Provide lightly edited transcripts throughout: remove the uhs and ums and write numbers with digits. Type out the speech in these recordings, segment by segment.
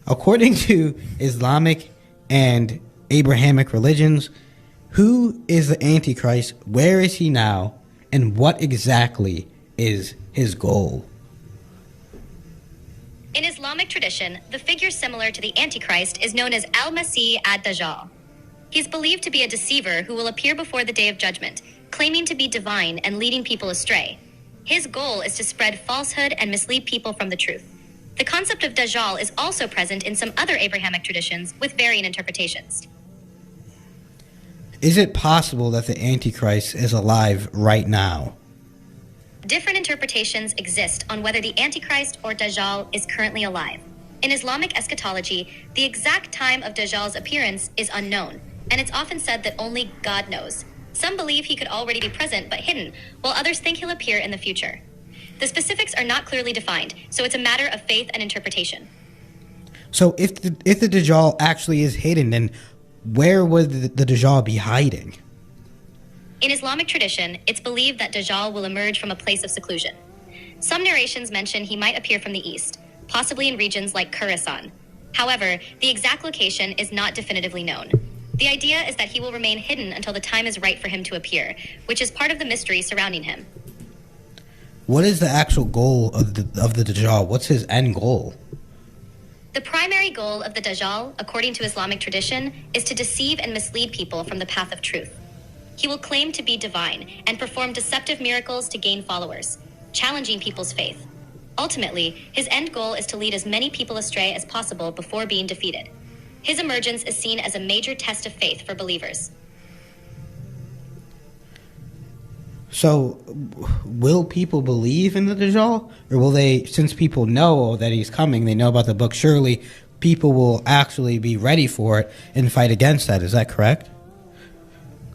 According to Islamic and Abrahamic religions, who is the Antichrist, where is he now, and what exactly is his goal? In Islamic tradition, the figure similar to the Antichrist is known as Al-Masih ad-Dajjal. He's believed to be a deceiver who will appear before the Day of Judgment, claiming to be divine and leading people astray. His goal is to spread falsehood and mislead people from the truth. The concept of Dajjal is also present in some other Abrahamic traditions with varying interpretations. Is it possible that the Antichrist is alive right now? Different interpretations exist on whether the Antichrist or Dajjal is currently alive. In Islamic eschatology, the exact time of Dajjal's appearance is unknown, and it's often said that only God knows. Some believe he could already be present but hidden, while others think he'll appear in the future. The specifics are not clearly defined, so it's a matter of faith and interpretation. So if the Dajjal actually is hidden, then where would the Dajjal be hiding? In Islamic tradition, it's believed that Dajjal will emerge from a place of seclusion. Some narrations mention he might appear from the east, possibly in regions like Khorasan. However, the exact location is not definitively known. The idea is that he will remain hidden until the time is right for him to appear, which is part of the mystery surrounding him. What is the actual goal of the Dajjal? What's his end goal? The primary goal of the Dajjal, according to Islamic tradition, is to deceive and mislead people from the path of truth. He will claim to be divine and perform deceptive miracles to gain followers, challenging people's faith. Ultimately, his end goal is to lead as many people astray as possible before being defeated. His emergence is seen as a major test of faith for believers. So, will people believe in the Dajjal? Or will they, since people know that he's coming, they know about the book, surely people will actually be ready for it and fight against that. Is that correct?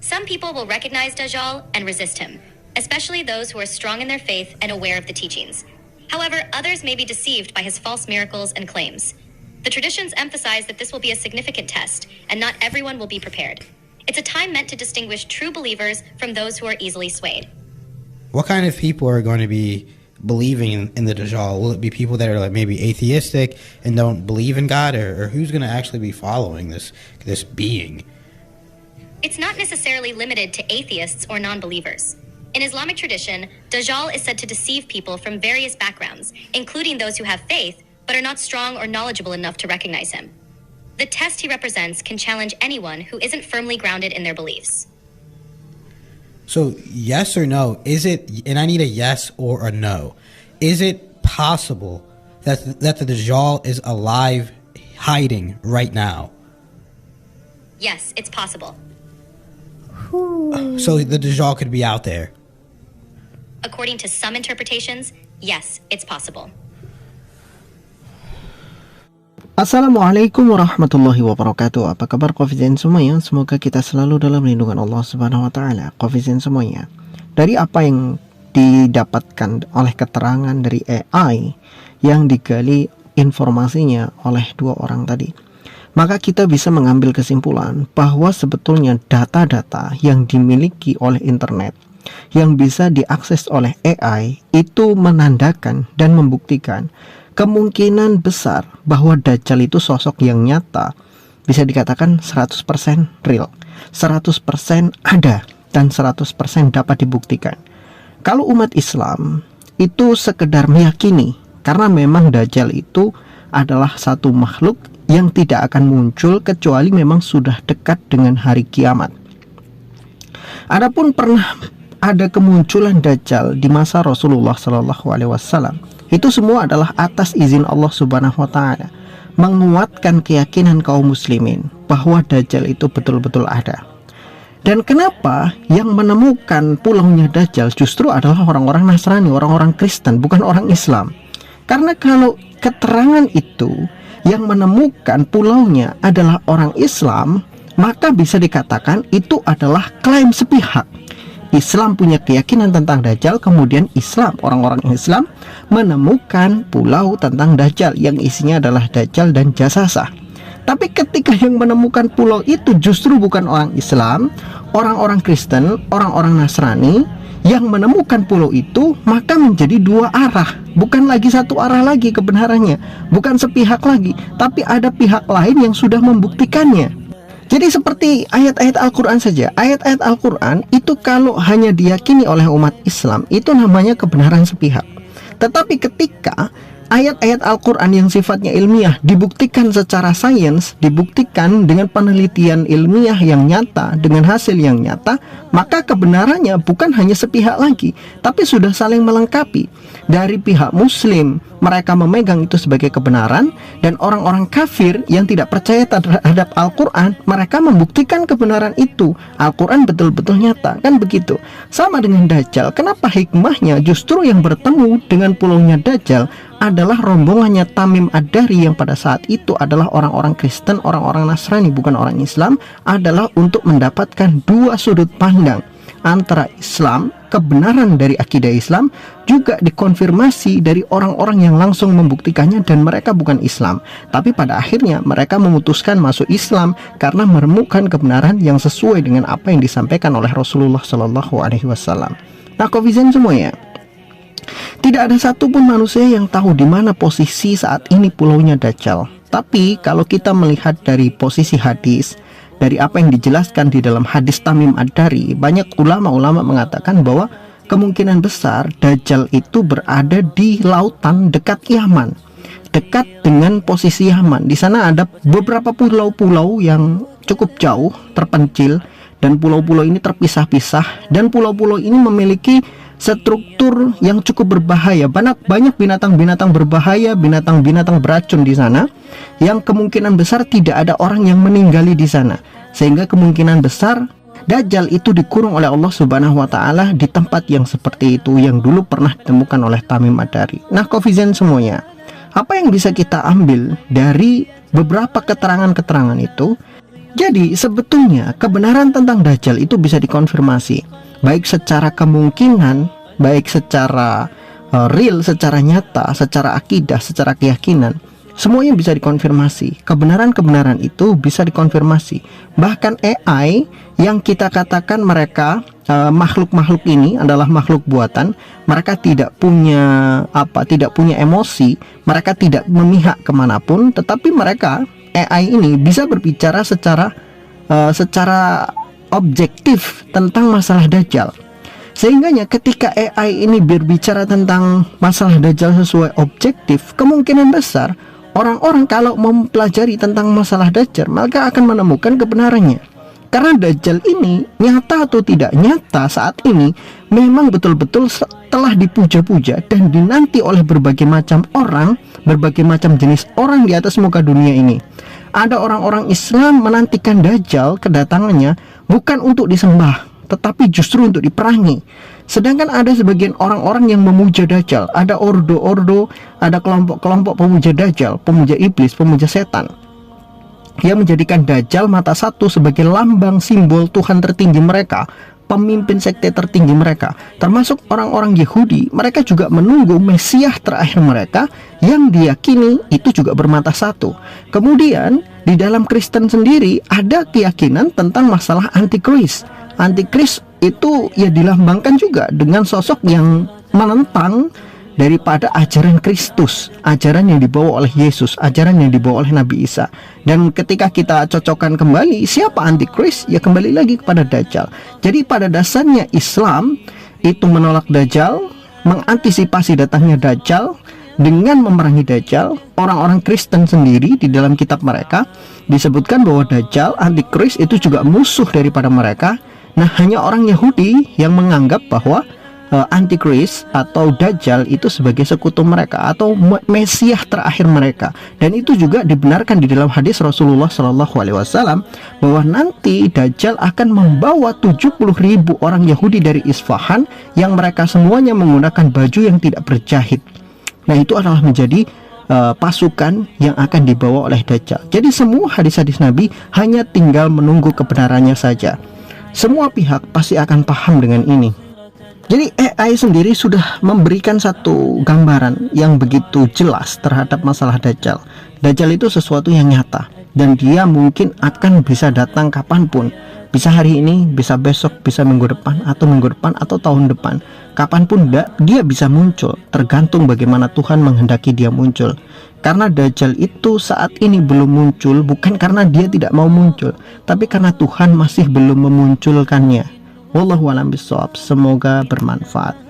Some people will recognize Dajjal and resist him, especially those who are strong in their faith and aware of the teachings. However, others may be deceived by his false miracles and claims. The traditions emphasize that this will be a significant test, and not everyone will be prepared. It's a time meant to distinguish true believers from those who are easily swayed. What kind of people are going to be believing in the Dajjal? Will it be people that are like maybe atheistic and don't believe in God, or who's going to actually be following this being? It's not necessarily limited to atheists or non-believers. In Islamic tradition, Dajjal is said to deceive people from various backgrounds, including those who have faith but are not strong or knowledgeable enough to recognize him. The test he represents can challenge anyone who isn't firmly grounded in their beliefs. So, yes or no, is it, and I need a yes or a no, is it possible that the Dajjal is alive, hiding right now? Yes, it's possible. So the Dajjal could be out there? According to some interpretations, yes, it's possible. Assalamualaikum warahmatullahi wabarakatuh. Apa kabar Qofizin semuanya? Semoga kita selalu dalam lindungan Allah Subhanahu wa taala. Qofizin semuanya. Dari apa yang didapatkan oleh keterangan dari AI yang digali informasinya oleh dua orang tadi, maka kita bisa mengambil kesimpulan bahwa sebetulnya data-data yang dimiliki oleh internet yang bisa diakses oleh AI itu menandakan dan membuktikan kemungkinan besar bahwa Dajjal itu sosok yang nyata, bisa dikatakan 100% real, 100% ada, dan 100% dapat dibuktikan. Kalau umat Islam itu sekedar meyakini, karena memang Dajjal itu adalah satu makhluk yang tidak akan muncul kecuali memang sudah dekat dengan hari kiamat. Adapun pernah ada kemunculan Dajjal di masa Rasulullah SAW, itu semua adalah atas izin Allah Subhanahu wa taala, menguatkan keyakinan kaum muslimin bahwa Dajjal itu betul-betul ada. Dan kenapa yang menemukan pulaunya Dajjal justru adalah orang-orang Nasrani, orang-orang Kristen, bukan orang Islam? Karena kalau keterangan itu yang menemukan pulaunya adalah orang Islam, maka bisa dikatakan itu adalah klaim sepihak. Islam punya keyakinan tentang Dajjal, kemudian Islam, orang-orang Islam menemukan pulau tentang Dajjal yang isinya adalah Dajjal dan Jasasah. Tapi ketika yang menemukan pulau itu justru bukan orang Islam, orang-orang Kristen, orang-orang Nasrani yang menemukan pulau itu, maka menjadi dua arah, bukan lagi satu arah lagi kebenarannya, bukan sepihak lagi, tapi ada pihak lain yang sudah membuktikannya. Jadi seperti ayat-ayat Al-Quran saja. Ayat-ayat Al-Quran itu kalau hanya diyakini oleh umat Islam, itu namanya kebenaran sepihak. Tetapi ketika ayat-ayat Al-Quran yang sifatnya ilmiah dibuktikan secara sains, dibuktikan dengan penelitian ilmiah yang nyata, dengan hasil yang nyata, maka kebenarannya bukan hanya sepihak lagi, tapi sudah saling melengkapi. Dari pihak Muslim, mereka memegang itu sebagai kebenaran, dan orang-orang kafir yang tidak percaya terhadap Al-Quran, mereka membuktikan kebenaran itu. Al-Quran betul-betul nyata, kan begitu. Sama dengan Dajjal. Kenapa hikmahnya justru yang bertemu dengan pulaunya Dajjal adalah rombongannya Tamim Ad-Dari, yang pada saat itu adalah orang-orang Kristen, orang-orang Nasrani, bukan orang Islam, adalah untuk mendapatkan dua sudut pandang antara Islam, kebenaran dari akidah Islam, juga dikonfirmasi dari orang-orang yang langsung membuktikannya, dan mereka bukan Islam, tapi pada akhirnya mereka memutuskan masuk Islam karena menemukan kebenaran yang sesuai dengan apa yang disampaikan oleh Rasulullah SAW. Nah, Kofizen semuanya, tidak ada satupun manusia yang tahu di mana posisi saat ini pulaunya Dajjal. Tapi kalau kita melihat dari posisi hadis, dari apa yang dijelaskan di dalam hadis Tamim Ad-Dari, banyak ulama-ulama mengatakan bahwa kemungkinan besar Dajjal itu berada di lautan dekat Yaman, dekat dengan posisi Yaman. Di sana ada beberapa pulau-pulau yang cukup jauh, terpencil, dan pulau-pulau ini terpisah-pisah, dan pulau-pulau ini memiliki struktur yang cukup berbahaya. Banyak binatang-binatang berbahaya, binatang-binatang beracun di sana, yang kemungkinan besar tidak ada orang yang meninggali di sana, sehingga kemungkinan besar Dajjal itu dikurung oleh Allah Subhanahu wa Ta'ala di tempat yang seperti itu, yang dulu pernah ditemukan oleh Tamim Ad-Dari. Nah, Kofizen semuanya, apa yang bisa kita ambil dari beberapa keterangan-keterangan itu? Jadi sebetulnya kebenaran tentang Dajjal itu bisa dikonfirmasi, baik secara kemungkinan, baik secara real, secara nyata, secara akidah, secara keyakinan. Semuanya bisa dikonfirmasi. Kebenaran-kebenaran itu bisa dikonfirmasi. Bahkan AI yang kita katakan mereka makhluk-makhluk ini adalah makhluk buatan, mereka tidak punya tidak punya emosi, mereka tidak memihak kemanapun, tetapi mereka AI ini bisa berbicara secara objektif tentang masalah Dajjal. Sehingganya ketika AI ini berbicara tentang masalah Dajjal sesuai objektif, kemungkinan besar orang-orang kalau mempelajari tentang masalah Dajjal maka akan menemukan kebenarannya. Karena Dajjal ini nyata atau tidak nyata saat ini memang betul-betul telah dipuja-puja dan dinanti oleh berbagai macam orang, berbagai macam jenis orang di atas muka dunia ini. Ada orang-orang Islam menantikan Dajjal kedatangannya bukan untuk disembah, tetapi justru untuk diperangi. Sedangkan ada sebagian orang-orang yang memuja Dajjal, ada ordo-ordo, ada kelompok-kelompok pemuja Dajjal, pemuja iblis, pemuja setan, yang menjadikan Dajjal mata satu sebagai lambang simbol Tuhan tertinggi mereka, pemimpin sekte tertinggi mereka. Termasuk orang-orang Yahudi, mereka juga menunggu Mesias terakhir mereka yang diyakini itu juga bermata satu. Kemudian di dalam Kristen sendiri ada keyakinan tentang masalah antikris. Antikris itu ya dilambangkan juga dengan sosok yang menentang daripada ajaran Kristus, ajaran yang dibawa oleh Yesus, ajaran yang dibawa oleh Nabi Isa. Dan ketika kita cocokkan kembali siapa antikris, ya kembali lagi kepada Dajjal. Jadi pada dasarnya Islam itu menolak Dajjal, mengantisipasi datangnya Dajjal dengan memerangi Dajjal. Orang-orang Kristen sendiri di dalam kitab mereka disebutkan bahwa Dajjal, antikris itu juga musuh daripada mereka. Nah, hanya orang Yahudi yang menganggap bahwa antikris atau Dajjal itu sebagai sekutu mereka atau Mesias terakhir mereka. Dan itu juga dibenarkan di dalam hadis Rasulullah SAW bahwa nanti Dajjal akan membawa 70.000 orang Yahudi dari Isfahan yang mereka semuanya menggunakan baju yang tidak berjahit. Nah, itu adalah menjadi pasukan yang akan dibawa oleh Dajjal. Jadi semua hadis-hadis Nabi hanya tinggal menunggu kebenarannya saja. Semua pihak pasti akan paham dengan ini. Jadi AI sendiri sudah memberikan satu gambaran yang begitu jelas terhadap masalah Dajjal. Dajjal itu sesuatu yang nyata, dan dia mungkin akan bisa datang kapanpun, Bisa hari ini, bisa besok, bisa minggu depan, atau tahun depan. Kapanpun dia bisa muncul, tergantung bagaimana Tuhan menghendaki dia muncul. Karena Dajjal itu saat ini belum muncul, bukan karena dia tidak mau muncul, tapi karena Tuhan masih belum memunculkannya. Wallahu a'lam bishawab. Semoga bermanfaat.